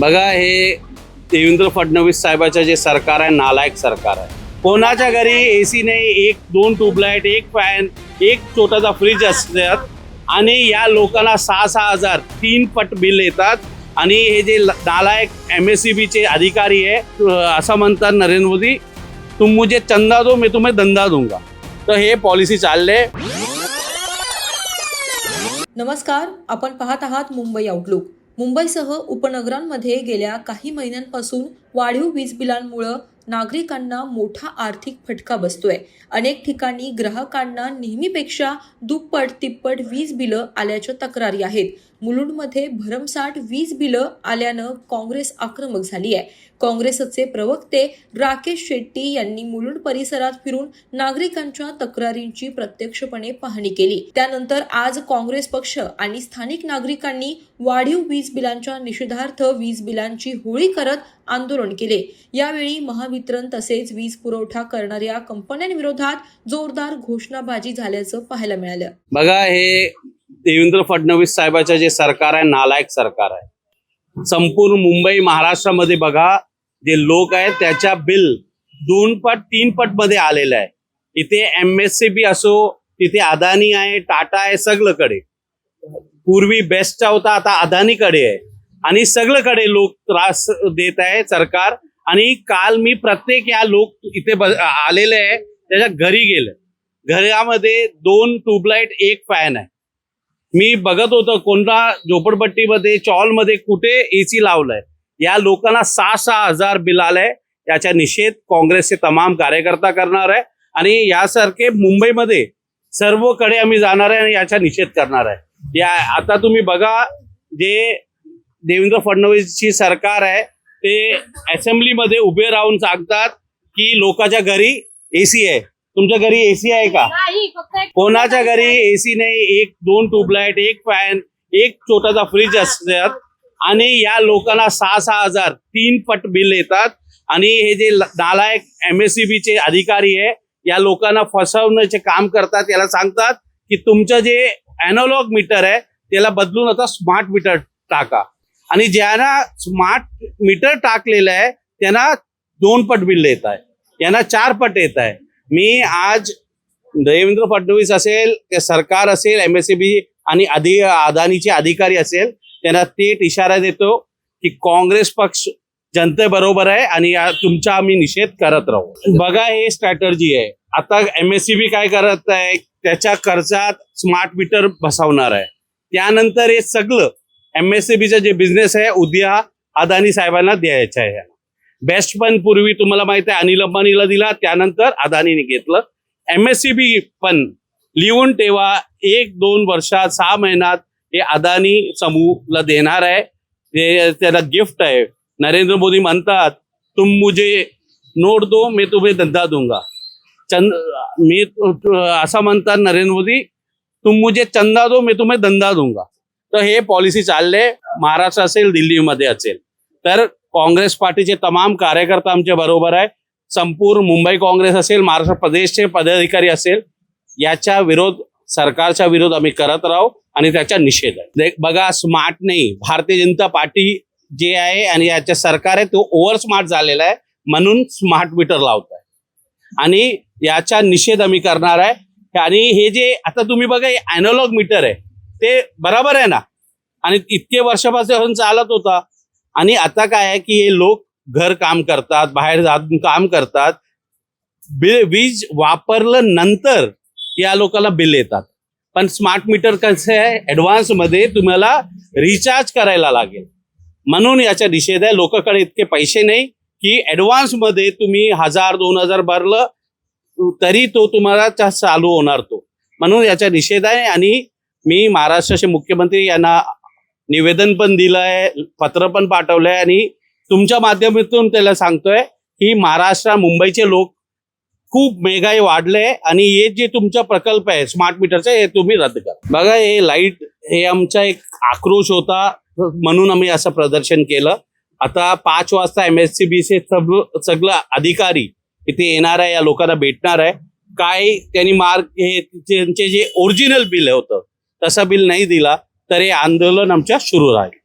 बघा, हे देवेंद्र फडणवीस साहेबाचं जे सरकार आहे, नालायक सरकार आहे. कोणाच्या घरी एसी नाही, एक दोन ट्यूबलाईट, एक फॅन, एक छोटासा फ्रीज असतात आणि या लोकांना 6,000 3 पट बिल येतात. आणि हे जे नालायक MSEBचे अधिकारी आहे, असं म्हणतात नरेंद्र मोदी, तुम मुझे चंदा दो मैं तुम्हें धंदा दूंगा. तर हे पॉलिसी चालले. नमस्कार, आपण पाहत आहात मुंबई आउटलुक. मुंबईसह उपनगरांमध्ये गेल्या काही महिन्यांपासून वाढीव वीज बिलांमुळे नागरिकांना मोठा आर्थिक फटका बसतोय. अनेक ठिकाणी ग्राहकांना नेहमीपेक्षा दुप्पट तिप्पट वीज बिलं आल्याच्या तक्रारी आहेत. मुलुंडमध्ये भरमसाठ वीज बिलं आल्यानं काँग्रेस आक्रमक झाली आहे. काँग्रेसचे प्रवक्ते राकेश शेट्टी यांनी मुलुंड परिसरात फिरून नागरिकांच्या तक्रारींची प्रत्यक्षपणे पाहणी केली. त्यानंतर आज काँग्रेस पक्ष आणि स्थानिक नागरिकांनी वाढीव वीज बिलांच्या निषेधार्थ वीज बिलांची होळी करत आंदोलन केले. यावेळी महावितरण तसेच वीज पुरवठा करणाऱ्या कंपन्यांविरोधात जोरदार घोषणाबाजी झाल्याचं पाहायला मिळालं. बघा, हे देवेंद्र फडणवीस साहेबाचं जे सरकार आहे, नालायक सरकार आहे. संपूर्ण मुंबई महाराष्ट्रामध्ये बघा, जे लोक आहेत त्याच्या बिल 2 पट 3 पट मध्ये आलेलं आहे. इथे MSCB असो, तिथे अदानी आहे, टाटा आहे, सगळीकडे. पूर्वी बेस्टचा होता, आता अदानीकडे आहे आणि सगळीकडे लोक त्रास देत आहे सरकार. आणि काल मी प्रत्येक या लोक इथे आलेले आहे त्याच्या घरी गेले. घरामध्ये 2 ट्यूबलाईट, 1 फॅन आहे. मी बघत होतो कोणता झोपडपट्टीमध्ये, चॉलमध्ये कुठे AC लावलंय. या लोकांना 6,000 बिल आलंय. याचा निषेध काँग्रेसचे तमाम कार्यकर्ता करणार आहे आणि यासारखे मुंबईमध्ये सर्वकडे आम्ही जाणार आहे आणि याचा निषेध करणार आहे. या आता तुम्ही बघा, जे देवेंद्र फडणवीसची सरकार आहे ते असेंब्लीमध्ये उभे राहून सांगतात की लोकांच्या घरी AC आहे. तुमच्या घरी AC आहे का? कोणाच्या घरी AC नाही, 1 2 ट्यूबलाईट, 1 फॅन, एक छोटासा फ्रीज असतात आणि या लोकांना 6,000 3 पट बिल येतात. आणि हे जे नालायक MSEBचे अधिकारी आहे, या लोकांना फसवण्याचे काम करतात. याला सांगतात की तुमचं जे अॅनालॉग मीटर आहे त्याला बदलून आता स्मार्ट मीटर टाका. आणि ज्यांना स्मार्ट मीटर टाकलेलं आहे त्यांना 2 पट बिल येत आहे, यांना 4 पट येत आहे. मी आज देवेंद्र फडणवीस असेल, ते सरकार असेल, MSEB आणि अदानीचे अधिकारी असेल, त्यांना थेट इशारा देतो की काँग्रेस पक्ष जनतेबरोबर आहे आणि तुमचा आम्ही निषेध करत राहू. बघा, हे स्ट्रॅटर्जी आहे. आता MSEB काय करत आहे, त्याच्या खर्चात स्मार्ट मीटर बसवणार आहे. त्यानंतर हे सगळं MSEBचं जे बिझनेस आहे उद्या अदानी साहेबांना द्यायचं आहे. बेस्ट पण पूर्वी तुम्हाला माहिती आहे अनिल अंबानीला दिला, त्यानंतर अदानीने घेतलं. MSEB पण लिहून ठेवा, 1-2 वर्षात 6 महिन्यात हे अदानी समूहला देणार आहे. त्याला गिफ्ट आहे. नरेंद्र मोदी म्हणतात, तुम मुझे नोट दो मैं तुम्हें धंदा दूंगा. मी असं म्हणतात नरेंद्र मोदी, तुम मुझे चंदा दो मैं तुम्हें धंदा दूंगा. तर हे पॉलिसी चालले. महाराष्ट्र असेल, दिल्लीमध्ये असेल, तर काँग्रेस पार्टीचे तमाम कार्यकर्ता आमच्या बरोबर आहे. संपूर्ण मुंबई काँग्रेस असेल, महाराष्ट्र प्रदेशचे पदाधिकारी असेल, याच्या विरोध, सरकारचा विरोध आम्ही करत राहू आणि त्याचा निषेध आहे. बघा, स्मार्ट नाही, भारतीय जनता पार्टी जे आहे आणि याच्या सरकार आहे तो ओव्हर स्मार्ट झालेला आहे, म्हणून स्मार्ट मीटर लावत आहे आणि याचा निषेध आम्ही करणार आहे. आणि हे जे आता तुम्ही बघा, हे अॅनालॉग मीटर आहे ते बरोबर आहे ना, आणि इतके वर्षापासून चालत होता. आणि आता काय आहे की हे लोक घर काम करतात, बाहेर जाऊन काम करतात, वीज वापरलं नंतर या लोकांना बिल येतात. पण स्मार्ट मीटर कसं आहे, ऍडव्हान्स मध्ये तुम्हाला रिचार्ज करायला लागेल, म्हणून याचा निषेध आहे. लोकांकडे इतके पैसे नाही की ऍडव्हान्स मध्ये तुम्ही 1000-2000 भरलं तरी तो तुम्हाला चालू होणार तो, म्हणून याचा निषेध आहे. आणि मी महाराष्ट्राचे मुख्यमंत्री यांना निवेदन पण दिलं आहे, पत्र पण पाठवलंय आणि तुमच्या माध्यमातून त्याला सांगतोय की महाराष्ट्र, मुंबईचे लोक खूप महागाई वाढले आणि हे जे तुमचा प्रकल्प आहे स्मार्ट मीटरचा, हे तुम्ही रद्द करा. बघा, हे लाईट, हे आमचा एक आक्रोश होता म्हणून आम्ही असं प्रदर्शन केलं. आता 5 वाजता MSEBचे सगळं अधिकारी इथे येणार आहे, या लोकांना भेटणार आहे. काय त्यांनी मार्क, हे त्यांचे जे ओरिजिनल बिल होतं तसं बिल नाही दिला तर हे आंदोलन आमच्या सुरू राहील.